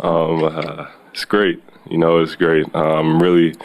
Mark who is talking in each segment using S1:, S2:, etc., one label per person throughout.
S1: It's great. It's great. I'm really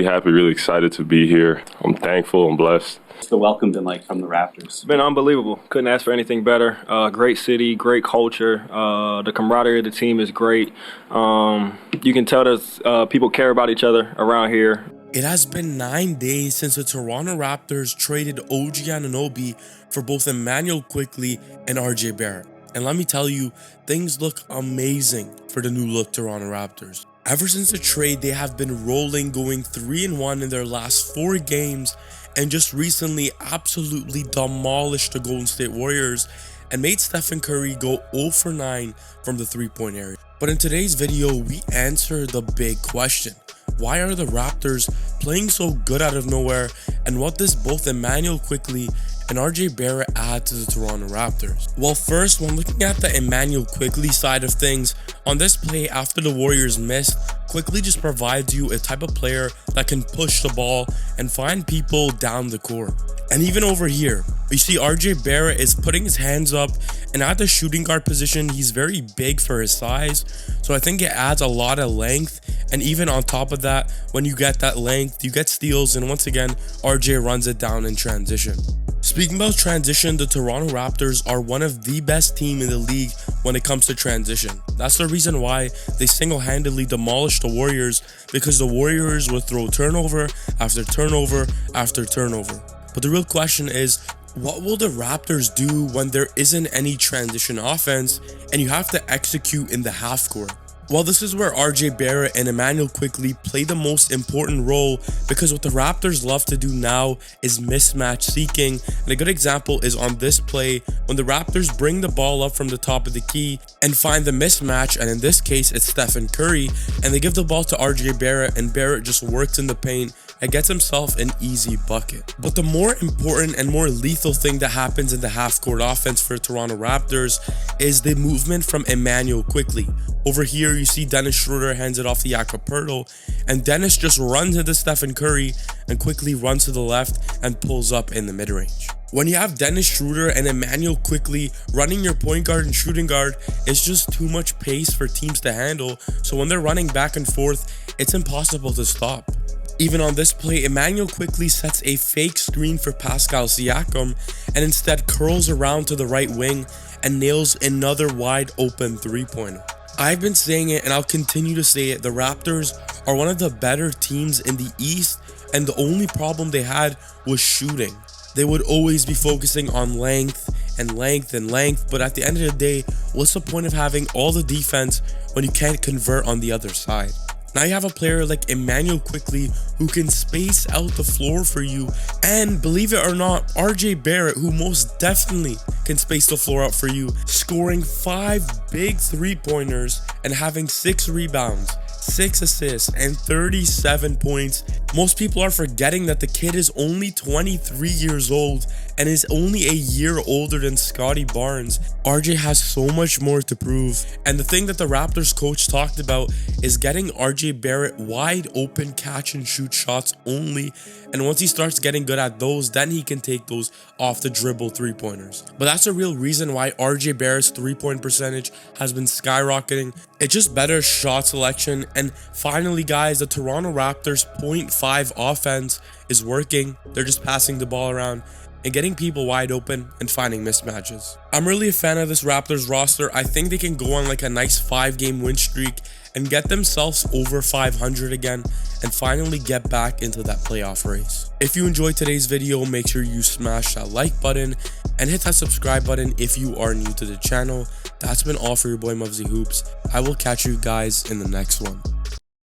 S1: happy, really excited to be here. I'm thankful. I'm blessed.
S2: What's the welcome been like from the Raptors?
S3: It's been unbelievable. Couldn't ask for anything better. Great city, great culture. The camaraderie of the team is great. You can tell that people care about each other around here.
S4: It has been 9 days since the Toronto Raptors traded OG Anunoby for both Immanuel Quickley and RJ Barrett. And let me tell you, things look amazing for the new look Toronto Raptors. Ever since the trade, they have been rolling, going 3-1 in their last 4 games, and just recently absolutely demolished the Golden State Warriors and made Stephen Curry go 0 for 9 from the three-point area. But in today's video, we answer the big question. Why are the Raptors playing so good out of nowhere, and what does both Immanuel Quickley and RJ Barrett add to the Toronto Raptors? Well, first, when looking at the Immanuel Quickley side of things, on this play after the Warriors missed, Quickley just provides you a type of player that can push the ball and find people down the court. And even over here, you see RJ Barrett is putting his hands up, and at the shooting guard position, he's very big for his size. So I think it adds a lot of length. And even on top of that, when you get that length, you get steals. And once again, RJ runs it down in transition. Speaking about transition, the Toronto Raptors are one of the best teams in the league when it comes to transition. That's the reason why they single-handedly demolished the Warriors, because the Warriors would throw turnover after turnover after turnover. But the real question is, what will the Raptors do when there isn't any transition offense and you have to execute in the half court? Well, this is where RJ Barrett and Immanuel Quickley play the most important role, because what the Raptors love to do now is mismatch seeking. And a good example is on this play when the Raptors bring the ball up from the top of the key and find the mismatch, and in this case it's Stephen Curry, and they give the ball to RJ Barrett, and Barrett just works in the paint and gets himself an easy bucket. But the more important and more lethal thing that happens in the half-court offense for Toronto Raptors is the movement from Immanuel Quickley. Over here, you see Dennis Schroeder hands it off to Jakob Poeltl, and Dennis just runs into Stephen Curry and quickly runs to the left and pulls up in the mid-range. When you have Dennis Schroeder and Immanuel Quickley running your point guard and shooting guard, it's just too much pace for teams to handle. So when they're running back and forth, it's impossible to stop. Even on this play, Immanuel Quickley sets a fake screen for Pascal Siakam and instead curls around to the right wing and nails another wide open three-pointer. I've been saying it and I'll continue to say it, the Raptors are one of the better teams in the East, and the only problem they had was shooting. They would always be focusing on length and length and length, but at the end of the day, what's the point of having all the defense when you can't convert on the other side? Now you have a player like Immanuel Quickley who can space out the floor for you, and believe it or not, RJ Barrett, who most definitely can space the floor out for you, scoring 5 big three-pointers and having 6 rebounds, 6 assists, and 37 points. Most people are forgetting that the kid is only 23 years old and is only a year older than Scottie Barnes. RJ has so much more to prove, and the thing that the Raptors coach talked about is getting RJ Barrett wide open catch and shoot shots only, and once he starts getting good at those, then he can take those off the dribble three-pointers. But that's a real reason why RJ Barrett's three-point percentage has been skyrocketing. It's just better shot selection, and finally guys, the Toronto Raptors 0.5 offense is working. They're just passing the ball around and getting people wide open and finding mismatches. I'm really a fan of this Raptors roster. I think they can go on like a nice 5-game win streak and get themselves over 500 again and finally get back into that playoff race. If you enjoyed today's video, make sure you smash that like button and hit that subscribe button if you are new to the channel. That's been all for your boy Mubsy Hoops. I will catch you guys in the next one.